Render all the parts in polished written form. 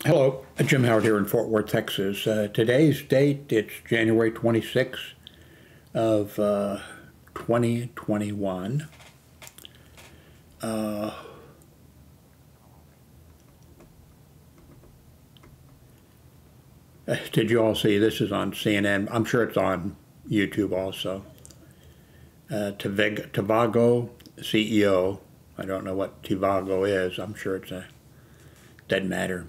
Hello, Jim Howard here in Fort Worth, Texas. Today's date, it's January 26th of 2021. Did you all see, this is on CNN, I'm sure it's on YouTube also. Tobago CEO, I don't know what Tobago is, I'm sure doesn't matter.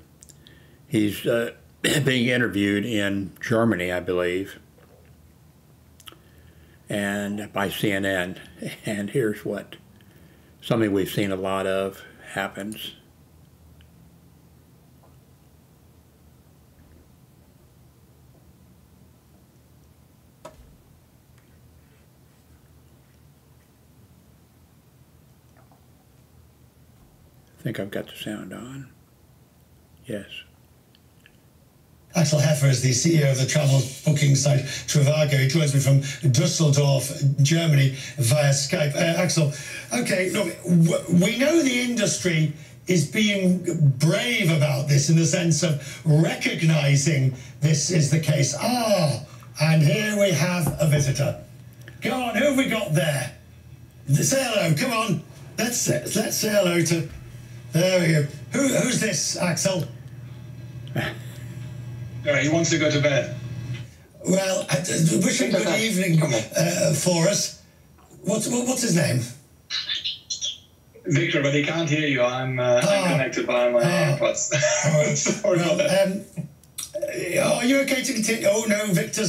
He's being interviewed in Germany, I believe, and by CNN. And here's what something we've seen a lot of happens. I think I've got the sound on. Yes. Axel Heffer is the CEO of the travel booking site Trivago. He joins me from Dusseldorf, Germany, via Skype. Axel, okay, look, we know the industry is being brave about this in the sense of recognizing this is the case. And here we have a visitor. Go on, who have we got there? Say hello, come on. Let's say hello to... There we go. Who's this, Axel? He wants to go to bed. Well, wish him good evening for us. What's his name? Victor, but he can't hear you. I'm connected by my AirPods. Sorry about that. Are you okay to continue? Oh no, Victor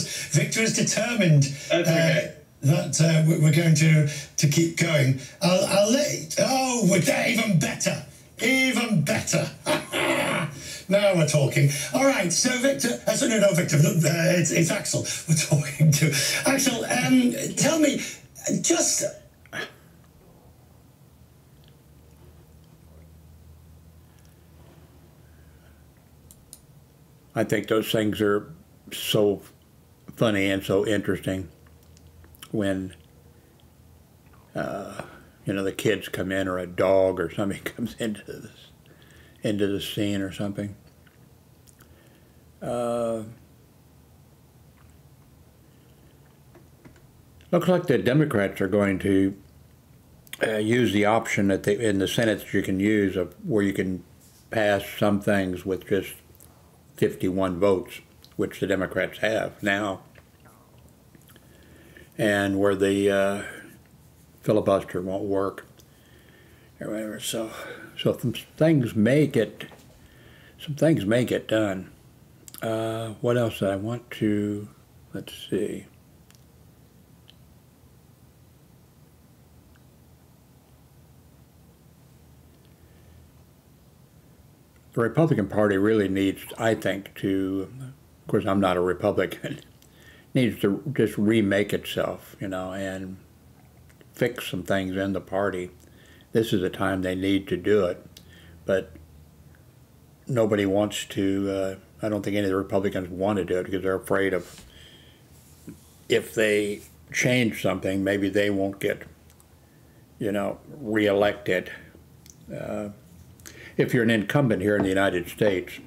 is determined. That's okay. That we're going to keep going. I'll let. Oh, we're there. Even better. Even better. Now we're talking. All right, so Victor, no, Victor, it's Axel we're talking to. Axel, tell me, just... I think those things are so funny and so interesting when, the kids come in or a dog or something comes into the scene or something. Looks like the Democrats are going to use the option that in the Senate that you can use where you can pass some things with just 51 votes, which the Democrats have now, and where the filibuster won't work or whatever. So some things may get done. What else I want to, let's see. The Republican Party really needs, I think, of course I'm not a Republican, needs to just remake itself, and fix some things in the party. This is the time they need to do it, but nobody wants to, I don't think any of the Republicans want to do it because they're afraid of if they change something, maybe they won't get, reelected. If you're an incumbent here in the United States,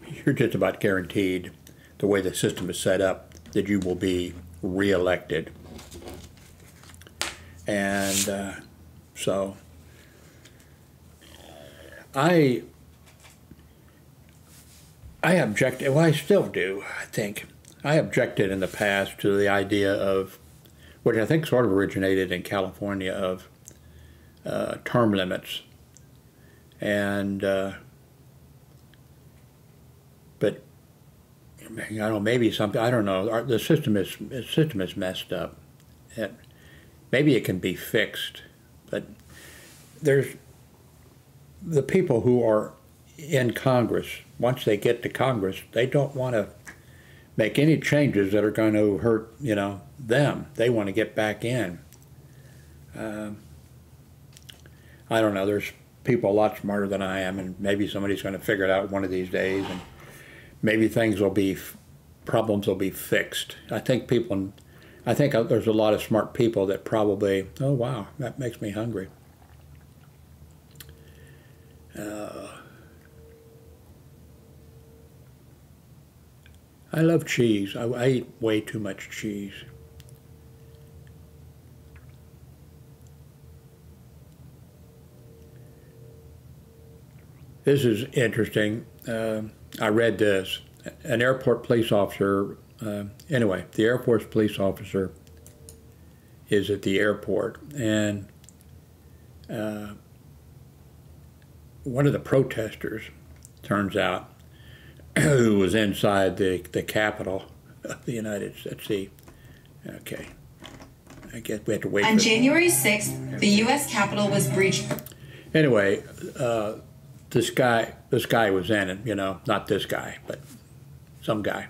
you're just about guaranteed, the way the system is set up, that you will be reelected. And so I objected, well, I still do, I think. I objected in the past to the idea of, which I think sort of originated in California, of term limits. And, but, maybe something, I don't know, the system is messed up. Maybe it can be fixed, but there's the people who are in Congress, once they get to Congress, they don't want to make any changes that are going to hurt, them. They want to get back in. I don't know, there's people a lot smarter than I am, and maybe somebody's going to figure it out one of these days, and maybe problems will be fixed. I think there's a lot of smart people that probably, oh wow, that makes me hungry. I love cheese. I eat way too much cheese. This is interesting. I read this. An airport police officer, anyway, the Air Force police officer is at the airport, and one of the protesters, turns out, who was inside the Capitol of the United States. Let's see. Okay. I guess we have to wait. On January 6th, the U.S. Capitol was breached. Anyway, this guy was in it, you know, not this guy, but some guy,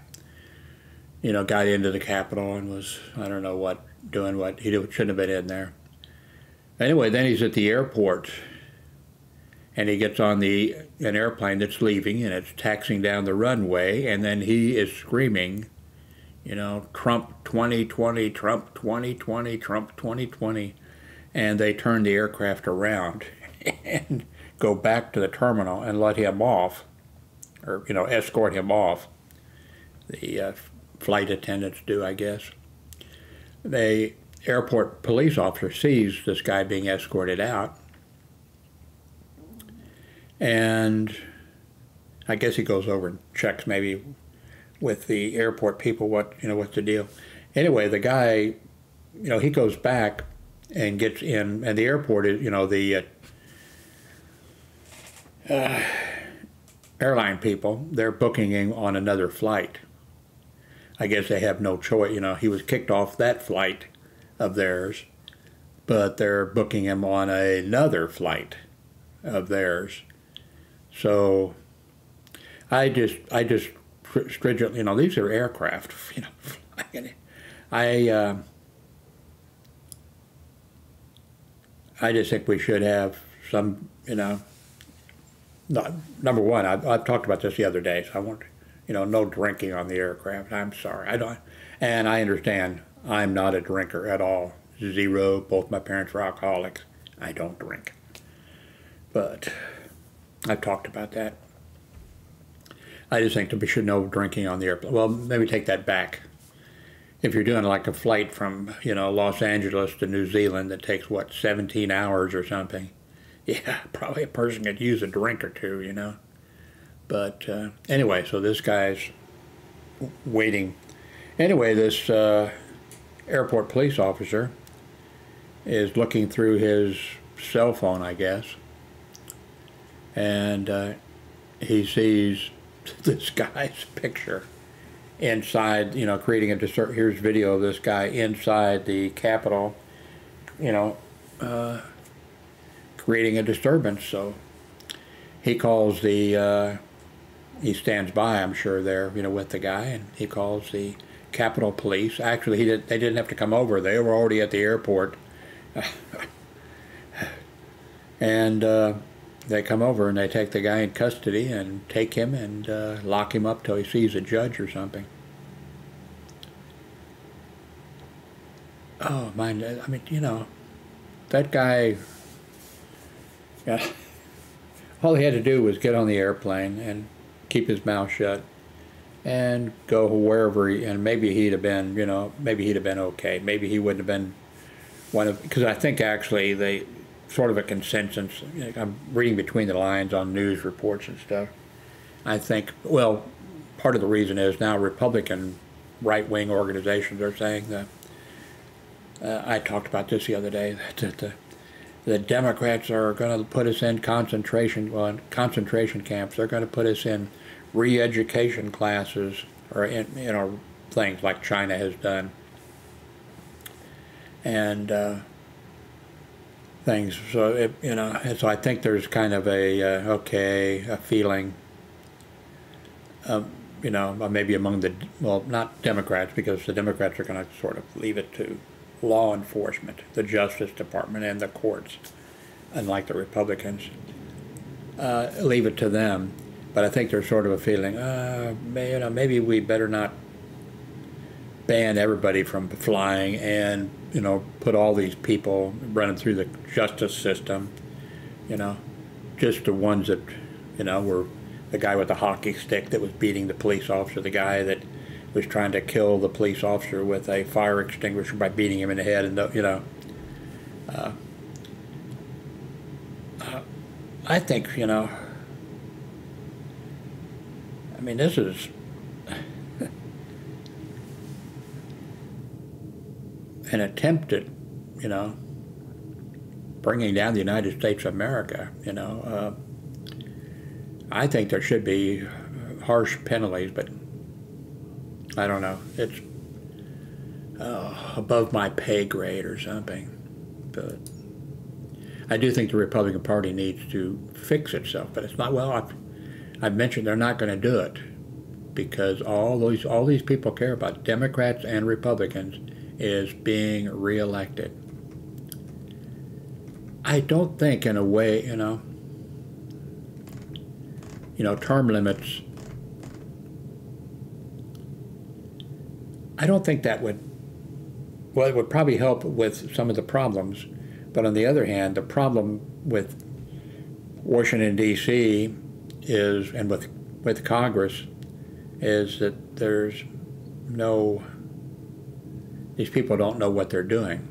you know, got into the Capitol and was, I don't know what, doing what he shouldn't have been in there. Anyway, then he's at the airport, and he gets on an airplane that's leaving, and it's taxiing down the runway, and then he is screaming, you know, Trump 2020, Trump 2020, Trump 2020, and they turn the aircraft around and go back to the terminal and let him off, or, you know, escort him off. The flight attendants do, I guess. The airport police officer sees this guy being escorted out, and I guess he goes over and checks maybe with the airport people what's the deal. Anyway, the guy, you know, he goes back and gets in, and the airport is, you know, the airline people, they're booking him on another flight. I guess they have no choice. You know, he was kicked off that flight of theirs, but they're booking him on another flight of theirs. So I just stringently, you know, these are aircraft, you know. I just think we should have some, you know, number one, I've talked about this the other day, so I want, you know, no drinking on the aircraft. I'm sorry, and I understand I'm not a drinker at all. Zero. Both my parents were alcoholics. I don't drink. But I've talked about that. I just think that we should no drinking on the airplane. Well, maybe take that back. If you're doing like a flight from, you know, Los Angeles to New Zealand that takes, what, 17 hours or something, yeah, probably a person could use a drink or two, you know. But anyway, so this guy's waiting. Anyway, this airport police officer is looking through his cell phone, I guess, and he sees this guy's picture inside, you know, creating a disturbance. Here's video of this guy inside the Capitol, you know, creating a disturbance. So he calls the, he stands by, I'm sure, there, you know, with the guy, and he calls the Capitol Police. Actually, they didn't have to come over. They were already at the airport. And they come over and they take the guy in custody and take him and lock him up till he sees a judge or something. Oh, I mean, you know, that guy, yeah, all he had to do was get on the airplane and keep his mouth shut and go wherever and maybe he'd have been, you know, maybe he'd have been okay. Maybe he wouldn't have been one of, because I think actually they, sort of a consensus, I'm reading between the lines on news reports and stuff. I think, well, part of the reason is now Republican right-wing organizations are saying that, I talked about this the other day, that the Democrats are going to put us in concentration camps. They're going to put us in re-education classes, or in, you know, things like China has done, and things. So it, you know, and so I think there's kind of a feeling, you know, maybe among the, well, not Democrats, because the Democrats are going to sort of leave it to law enforcement, the Justice Department, and the courts, unlike the Republicans. Leave it to them. But I think there's sort of a feeling, you know, maybe we better not ban everybody from flying and, you know, put all these people running through the justice system, you know, just the ones that, you know, were the guy with the hockey stick that was beating the police officer, the guy that was trying to kill the police officer with a fire extinguisher by beating him in the head, and you know. I think, you know, I mean, this is an attempt at, you know, bringing down the United States of America, you know. I think there should be harsh penalties, but I don't know. It's above my pay grade or something. But I do think the Republican Party needs to fix itself, but it's not. Well, I've mentioned they're not going to do it because all these people care about, Democrats and Republicans, is being reelected. I don't think, in a way, you know, term limits. I don't think that would. Well, it would probably help with some of the problems, but on the other hand, the problem with Washington D.C. is, and with Congress, is that there's no. These people don't know what they're doing.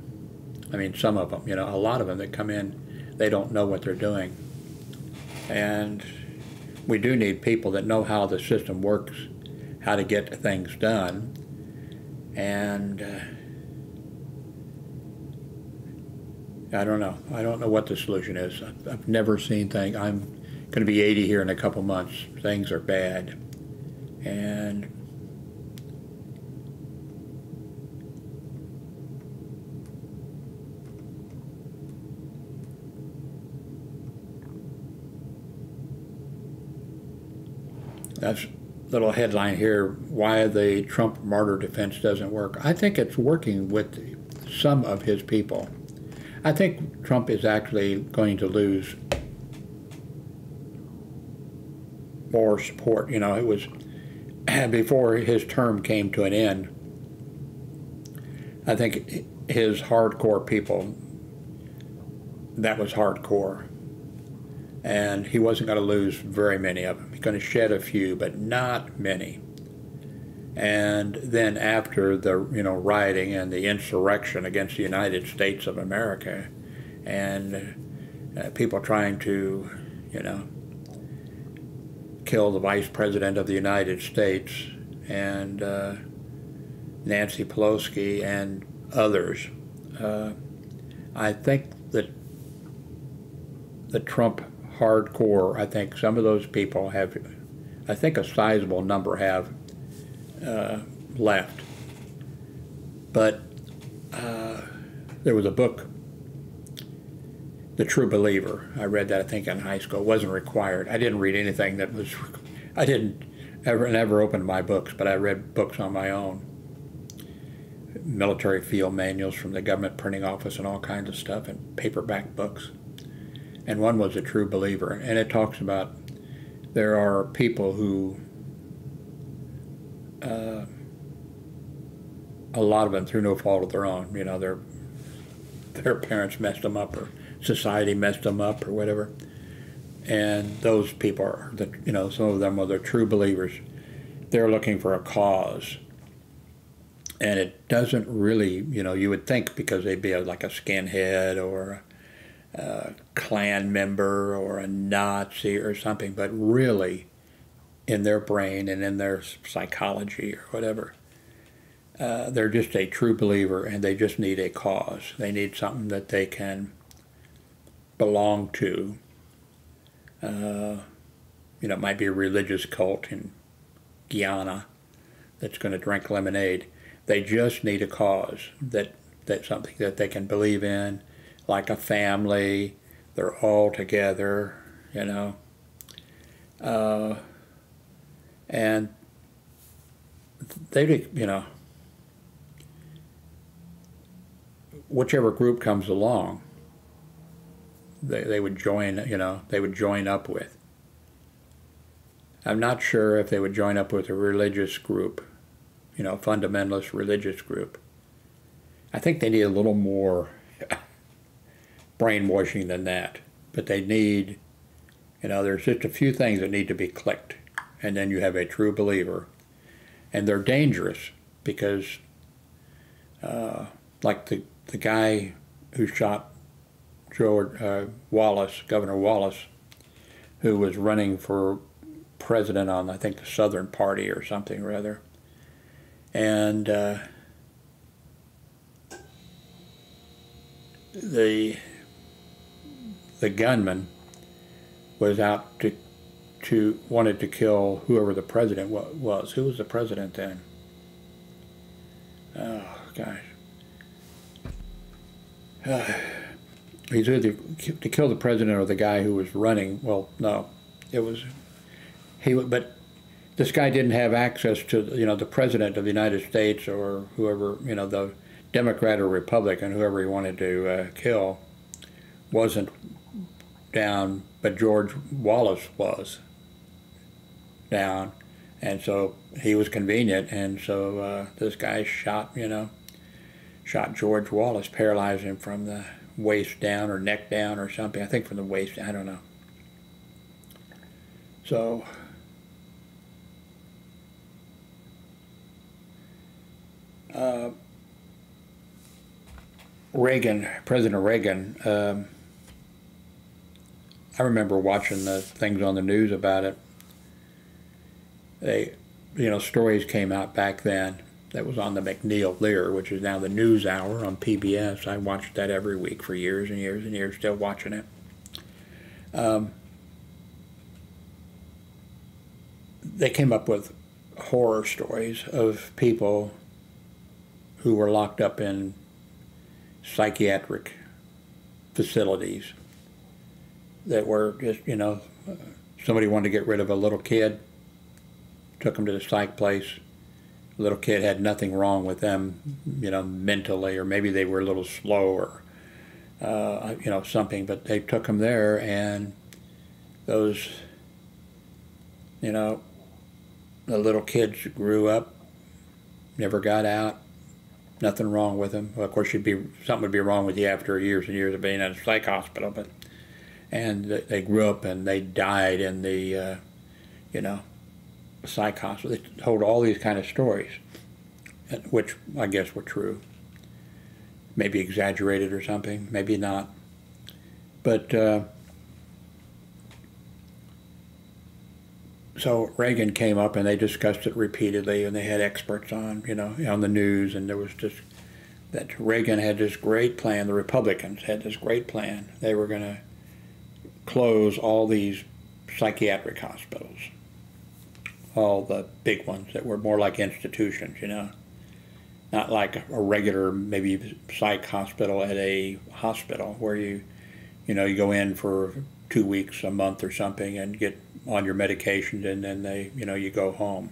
I mean, some of them, you know, a lot of them that come in, they don't know what they're doing, and we do need people that know how the system works, how to get things done, and I don't know. I don't know what the solution is. I've never seen things. I'm going to be 80 here in a couple months. Things are bad, and that's a little headline here, why the Trump martyr defense doesn't work. I think it's working with some of his people. I think Trump is actually going to lose more support. You know, it was before his term came to an end, I think his hardcore people, that was hardcore. And he wasn't going to lose very many of them. He's going to shed a few, but not many. And then after the rioting and the insurrection against the United States of America, and people trying to, kill the Vice President of the United States, and Nancy Pelosi and others, I think that the Trump hardcore, I think some of those people have, I think a sizable number have left. But there was a book, The True Believer. I read that, I think, in high school. It wasn't required. I didn't read anything that was, I didn't never open my books, but I read books on my own. Military field manuals from the government printing office and all kinds of stuff, and paperback books. And one was A True Believer, and it talks about there are people who, a lot of them through no fault of their own, their parents messed them up, or society messed them up, or whatever. And those people are, some of them are the true believers. They're looking for a cause. And it doesn't really, you would think because they'd be like a skinhead or a Klan member or a Nazi or something, but really in their brain and in their psychology or whatever, they're just a true believer, and they just need a cause. They need something that they can belong to. It might be a religious cult in Guyana that's going to drink lemonade. They just need a cause, that's something that they can believe in, like a family. They're all together, and they, whichever group comes along, they would join, they would join up with. I'm not sure if they would join up with a religious group, fundamentalist religious group. I think they need a little more brainwashing than that, but they need, there's just a few things that need to be clicked, and then you have a true believer. and they're dangerous because, like the guy who shot Wallace, Governor Wallace, who was running for president on, I think, the Southern Party or something or other. And the gunman was out to wanted to kill whoever the president was. Who was the president then? Oh, gosh. He's either to kill the president or the guy who was running. Well, no, it was but this guy didn't have access to, the president of the United States or whoever, the Democrat or Republican, whoever he wanted to kill, wasn't down, but George Wallace was down, and so he was convenient, and so this guy shot George Wallace, paralyzed him from the waist down or neck down or something. I think from the waist, I don't know. So President Reagan, I remember watching the things on the news about it. Stories came out back then that was on the McNeil-Lear, which is now the News Hour on PBS. I watched that every week for years and years and years, still watching it. They came up with horror stories of people who were locked up in psychiatric facilities that were just, somebody wanted to get rid of a little kid, took him to the psych place. The little kid had nothing wrong with them, mentally, or maybe they were a little slow or, something, but they took him there, and those, the little kids grew up, never got out, nothing wrong with them. Well, of course, something would be wrong with you after years and years of being in a psych hospital, and they grew up and they died in the, psych hospital. They told all these kind of stories, which I guess were true. Maybe exaggerated or something, maybe not. But so Reagan came up and they discussed it repeatedly, and they had experts on, on the news, and there was just that Reagan had this great plan. The Republicans had this great plan. They were going to close all these psychiatric hospitals, all the big ones that were more like institutions, not like a regular maybe psych hospital at a hospital where you go in for 2 weeks, a month or something and get on your medications, and then you go home.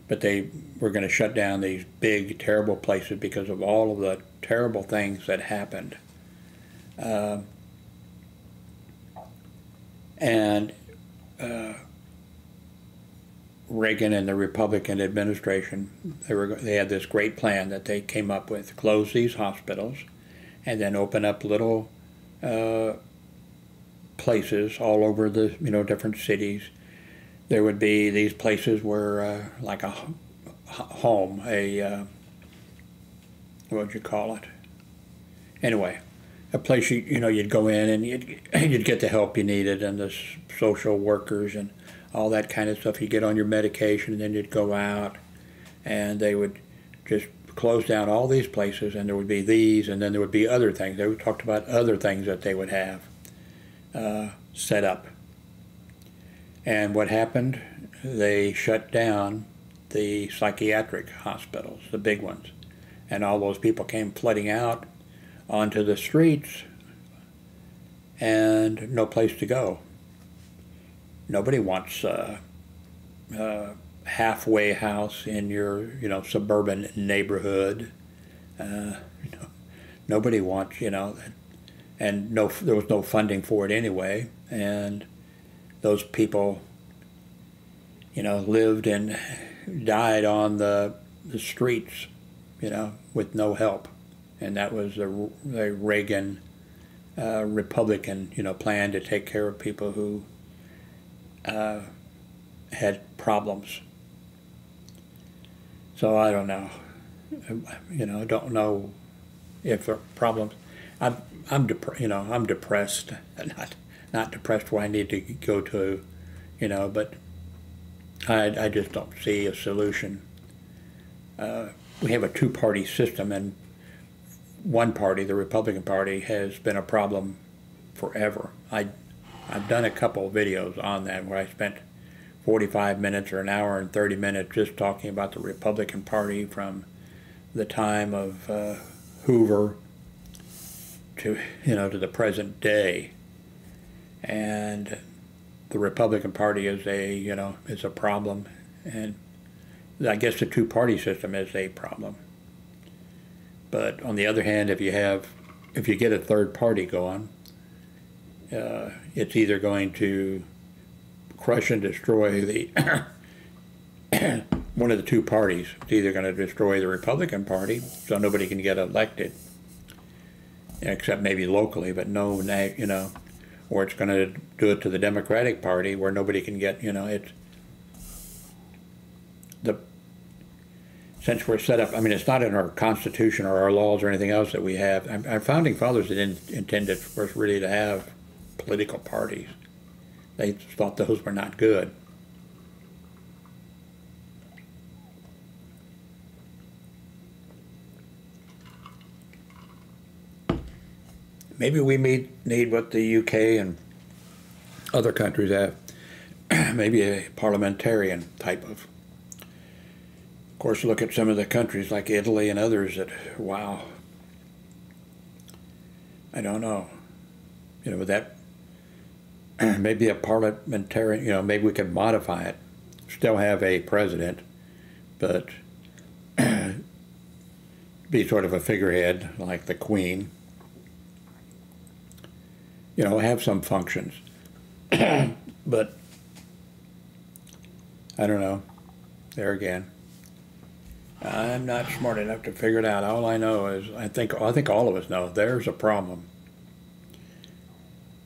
But they were going to shut down these big, terrible places because of all of the terrible things that happened. Reagan and the Republican administration, they had this great plan that they came up with: close these hospitals, and then open up little places all over the different cities. There would be these places where like a home, what would you call it? Anyway, a place you'd go in and you'd get the help you needed, and the social workers and all that kind of stuff. You'd get on your medication, and then you'd go out, and they would just close down all these places, and there would be these, and then there would be other things. They talked about other things that they would have set up. And what happened? They shut down the psychiatric hospitals, the big ones, and all those people came flooding out onto the streets, and no place to go. Nobody wants a halfway house in your, suburban neighborhood. Nobody wants, and there was no funding for it anyway. And those people, lived and died on the streets, with no help. And that was the Reagan Republican, plan to take care of people who had problems. So I don't know. You know, I don't know if there are problems. I'm depressed. Not depressed where I need to go to, you know, but I just don't see a solution. We have a two-party system, and one party, the Republican Party, has been a problem forever. I've done a couple of videos on that where I spent 45 minutes or an hour and 30 minutes just talking about the Republican Party from the time of Hoover to, you know, to the present day. And the Republican Party is is a problem, and I guess the two-party system is a problem. But on the other hand, if you get a third party going, it's either going to crush and destroy the one of the two parties. It's either going to destroy the Republican Party, so nobody can get elected, except maybe locally, but no, you know, or it's going to do it to the Democratic Party, where nobody can get, you know, it's since we're set up, I mean, it's not in our Constitution or our laws or anything else that we have. Our founding fathers didn't intend it for us really to have political parties. They thought those were not good. Maybe we need what the UK and other countries have, maybe a parliamentarian type of. Of course, look at some of the countries like Italy and others that, wow, I don't know. You know, with that, maybe a parliamentarian, you know, maybe we could modify it, still have a president, but be sort of a figurehead like the Queen. You know, have some functions. But I don't know. There again, I'm not smart enough to figure it out. All I know is I think all of us know there's a problem.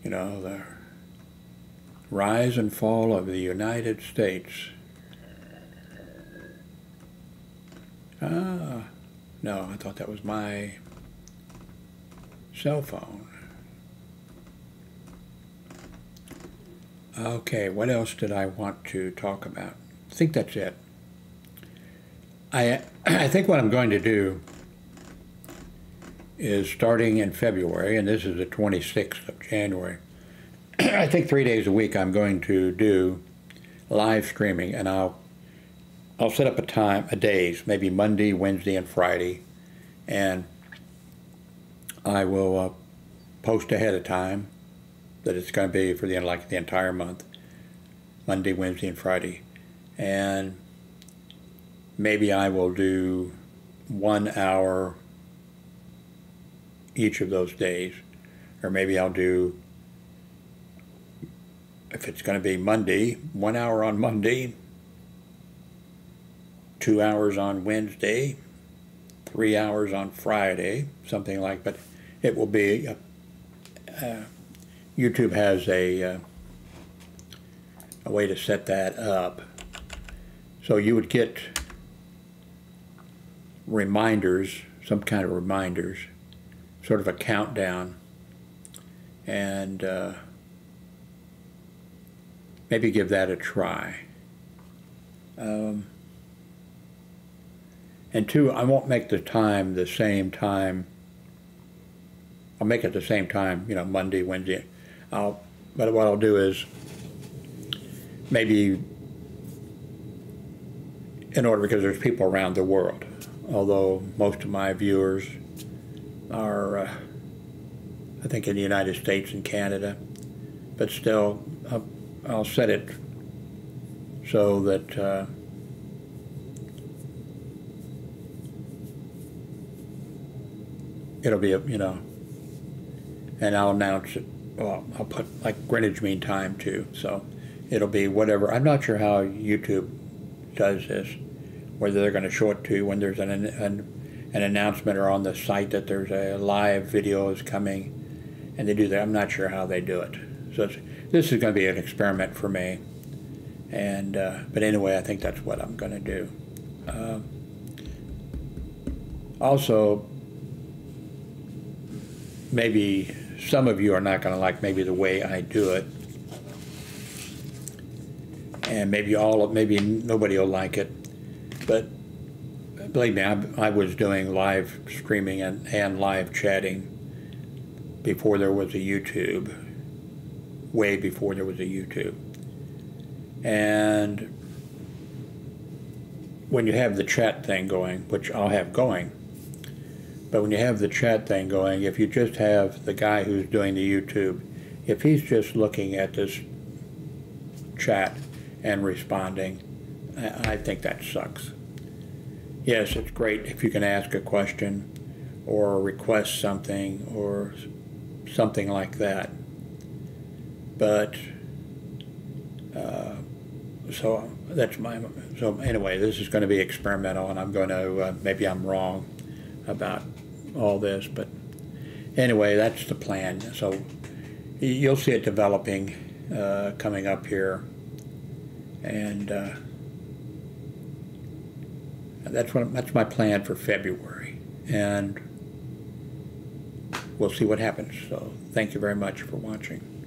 You know, the rise and fall of the United States. No, I thought that was my cell phone. Okay, what else did I want to talk about? I think that's it. I think what I'm going to do is starting in February, and this is the 26th of January, I think 3 days a week I'm going to do live streaming, and I'll set up a days, maybe Monday, Wednesday, and Friday, and I will post ahead of time that it's going to be for the entire month, Monday, Wednesday, and Friday. And maybe I will do 1 hour each of those days. Or maybe I'll do, if it's going to be Monday, 1 hour on Monday, 2 hours on Wednesday, 3 hours on Friday, something like, but it will be, YouTube has a way to set that up. So you would get reminders, some kind of reminders, sort of a countdown, and maybe give that a try. And two, I won't make the time the same time. I'll make it the same time, you know, Monday, Wednesday. But what I'll do is maybe, in order, because there's people around the world, although most of my viewers are, I think, in the United States and Canada, but still, I'll set it so that it'll be, you know, and I'll announce it. Well, I'll put like Greenwich Mean Time too, so it'll be whatever. I'm not sure how YouTube does this, whether they're going to show it to you when there's an announcement or on the site that there's a live video is coming, and they do that. I'm not sure how they do it. So this is going to be an experiment for me, and but anyway, I think that's what I'm going to do. Also, maybe some of you are not going to like maybe the way I do it, and maybe nobody will like it. But believe me, I was doing live streaming and live chatting before there was a YouTube, way before there was a YouTube. And when you have the chat thing going, which I'll have going, but when you have the chat thing going, if you just have the guy who's doing the YouTube, if he's just looking at this chat and responding, I think that sucks. Yes, it's great if you can ask a question or request something or something like that. But so anyway, this is going to be experimental, and I'm going to maybe I'm wrong about all this, but anyway, that's the plan. So you'll see it developing coming up here, and that's my plan for February, and we'll see what happens. So thank you very much for watching.